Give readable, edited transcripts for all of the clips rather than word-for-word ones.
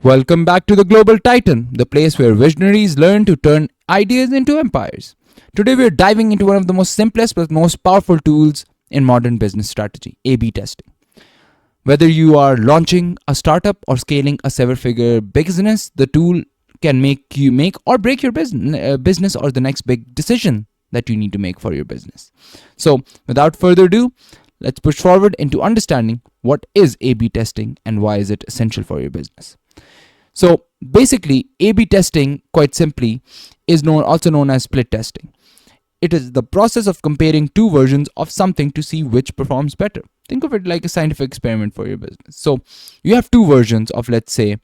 Welcome back to the Global Titan, the place where visionaries learn to turn ideas into empires. Today we're diving into one of the most simplest but most powerful tools in modern business strategy, A/B testing. Whether you are launching a startup or scaling a seven-figure business, the tool can make you make or break your business or the next big decision that you need to make for your business. So, without further ado, let's push forward into understanding what is A/B testing and why is it essential for your business. So basically, A/B testing, quite simply, is also known as split testing. It is the process of comparing two versions of something to see which performs better. Think of it like a scientific experiment for your business. So you have two versions of, let's say,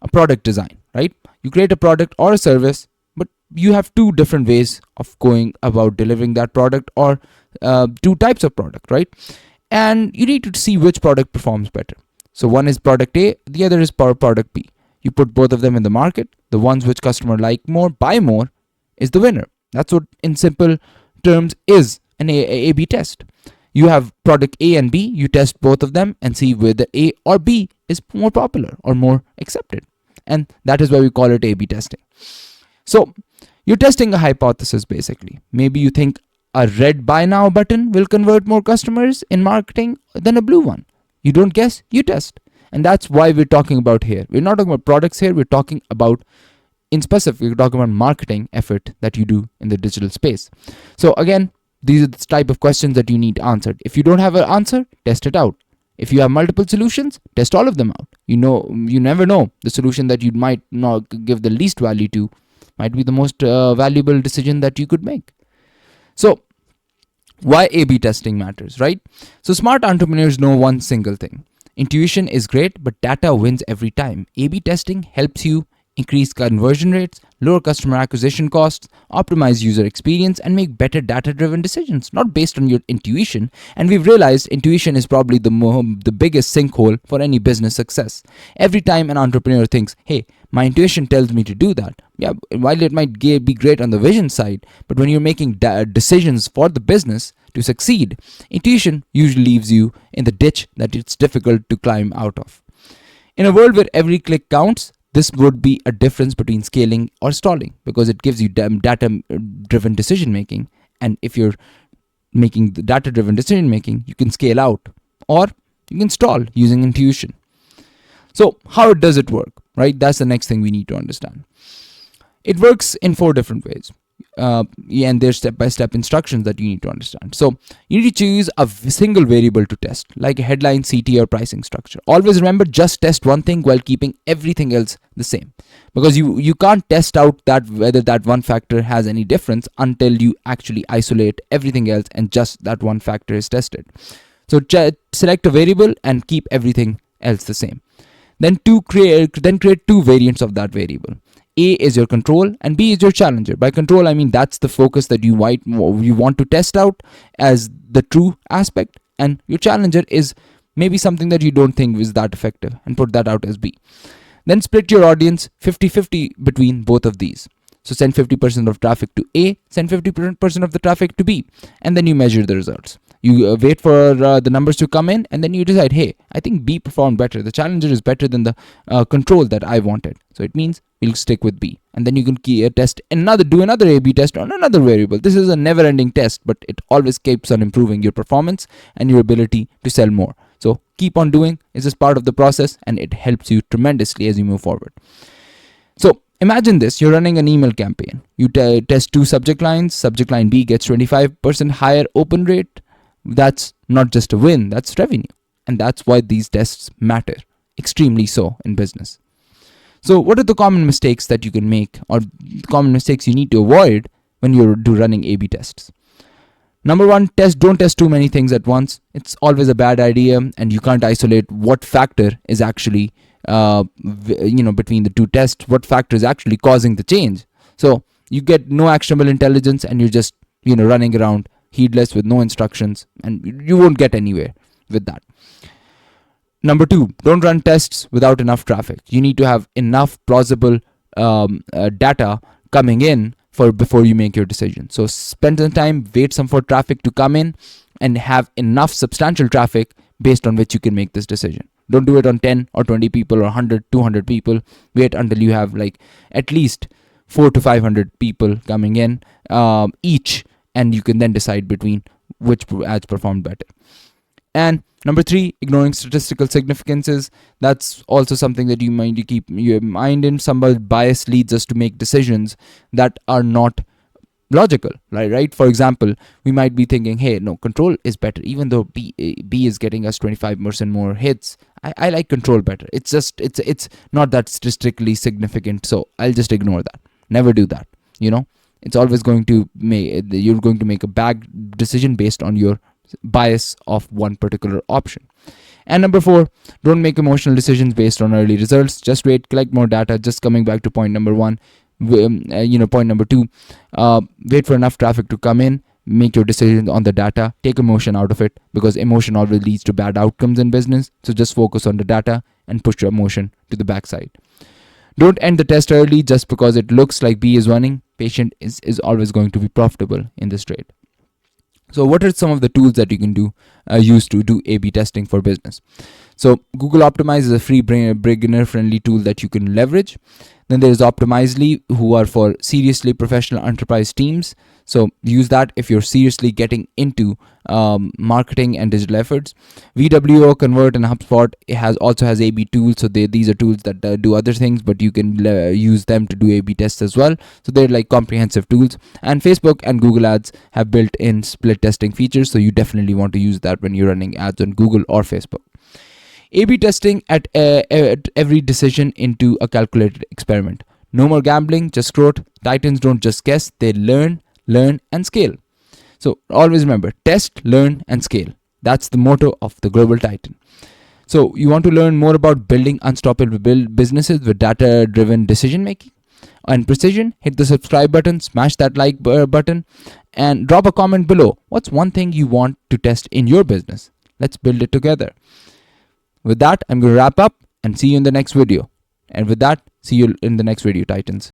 a product design, right? You create a product or a service, but you have two different ways of going about delivering that product, or two types of product, right? And you need to see which product performs better. So one is product A, the other is product B. You put both of them in the market. The ones which customer like more, buy more, is the winner. That's what, in simple terms, is an A/B test. You have product A and B. You test both of them and see whether A or B is more popular or more accepted. And that is why we call it A/B testing. So you're testing a hypothesis, basically. Maybe you think a red buy now button will convert more customers in marketing than a blue one. You don't guess, you test. And that's why we're talking about here. We're not talking about products here. We're talking about, in specific, we're talking about marketing effort that you do in the digital space. So again, these are the type of questions that you need answered. If you don't have an answer, test it out. If you have multiple solutions, test all of them out. You never know. The solution that you might not give the least value to might be the most valuable decision that you could make. So why A/B testing matters, right? So smart entrepreneurs know one single thing. Intuition is great, but data wins every time. A/B testing helps you increase conversion rates, lower customer acquisition costs, optimize user experience, and make better data-driven decisions, not based on your intuition. And we've realized intuition is probably the biggest sinkhole for any business success. Every time an entrepreneur thinks, hey, my intuition tells me to do that. Yeah, while it might be great on the vision side, but when you're making decisions for the business to succeed, intuition usually leaves you in the ditch that it's difficult to climb out of. In a world where every click counts, this would be a difference between scaling or stalling, because it gives you data-driven decision making. And if you're making the data-driven decision making, you can scale out or you can stall using intuition. So how does it work, right? That's the next thing we need to understand. It works in 4 different ways. And there's step-by-step instructions that you need to understand. So you need to choose a single variable to test, like a headline, CT, or pricing structure. Always remember, just test one thing while keeping everything else the same, because you can't test out that whether that one factor has any difference until you actually isolate everything else and just that one factor is tested. So select a variable and keep everything else the same. Then create 2 variants of that variable. A is your control and B is your challenger. By control, I mean that's the focus that you want to test out as the true aspect, and your challenger is maybe something that you don't think is that effective, and put that out as B. Then split your audience 50-50 between both of these. So send 50% of traffic to A, send 50% of the traffic to B, and then you measure the results. You wait for the numbers to come in, and then you decide, hey, I think B performed better. The challenger is better than the control that I wanted. So it means we'll stick with B. And then you can do another A/B test on another variable. This is a never-ending test, but it always keeps on improving your performance and your ability to sell more. So keep on doing. It's just part of the process, and it helps you tremendously as you move forward. So imagine this, you're running an email campaign. You test 2 subject lines. Subject line B gets 25% higher open rate. That's not just a win, that's revenue. And that's why these tests matter, extremely so in business. So what are the common mistakes that you can make, or common mistakes you need to avoid when you're running A/B tests? Number 1, don't test too many things at once. It's always a bad idea, and you can't isolate what factor is actually between the 2 tests, what factor is actually causing the change. So you get no actionable intelligence, and you're just running around heedless with no instructions, and you won't get anywhere with that. Number 2, don't run tests without enough traffic. You need to have enough plausible data coming in before you make your decision. So spend some time, wait for traffic to come in, and have enough substantial traffic based on which you can make this decision, Don't do it on 10 or 20 people or 100, 200 people. Wait until you have like at least 4 to 500 people coming in each, and you can then decide between which ads performed better. And number 3, ignoring statistical significances. That's also something that you keep your mind in. Some bias leads us to make decisions that are not logical, right? For example, we might be thinking, hey, no, control is better, even though B is getting us 25% more hits. I like control better. It's just it's not that statistically significant, so I'll just ignore that. Never do that. It's always going to you're going to make a bad decision based on your bias of one particular option. And number 4, don't make emotional decisions based on early results. Just wait, collect more data. Just coming back to point number 1, point number 2, wait for enough traffic to come in, make your decisions on the data, take emotion out of it, because emotion always leads to bad outcomes in business. So just focus on the data and push your emotion to the backside. Don't end the test early just because it looks like B is running. Patient is always going to be profitable in this trade. So what are some of the tools that you can use to do A/B testing for business? So Google Optimize is a free beginner-friendly tool that you can leverage. Then there is Optimizely, who are for seriously professional enterprise teams. So use that if you're seriously getting into marketing and digital efforts. VWO, Convert, and HubSpot also has A/B tools. So these are tools that do other things, but you can use them to do A/B tests as well. So they're like comprehensive tools. And Facebook and Google Ads have built-in split testing features. So you definitely want to use that when you're running ads on Google or Facebook. A/B testing at every decision into a calculated experiment. No more gambling, just growth. Titans don't just guess, they learn, and scale. So always remember, test, learn, and scale. That's the motto of the Global Titan. So you want to learn more about building unstoppable businesses with data-driven decision making and precision? Hit the subscribe button, smash that like button, and drop a comment below. What's one thing you want to test in your business? Let's build it together. With that, I'm going to wrap up and see you in the next video. And with that, see you in the next video, Titans.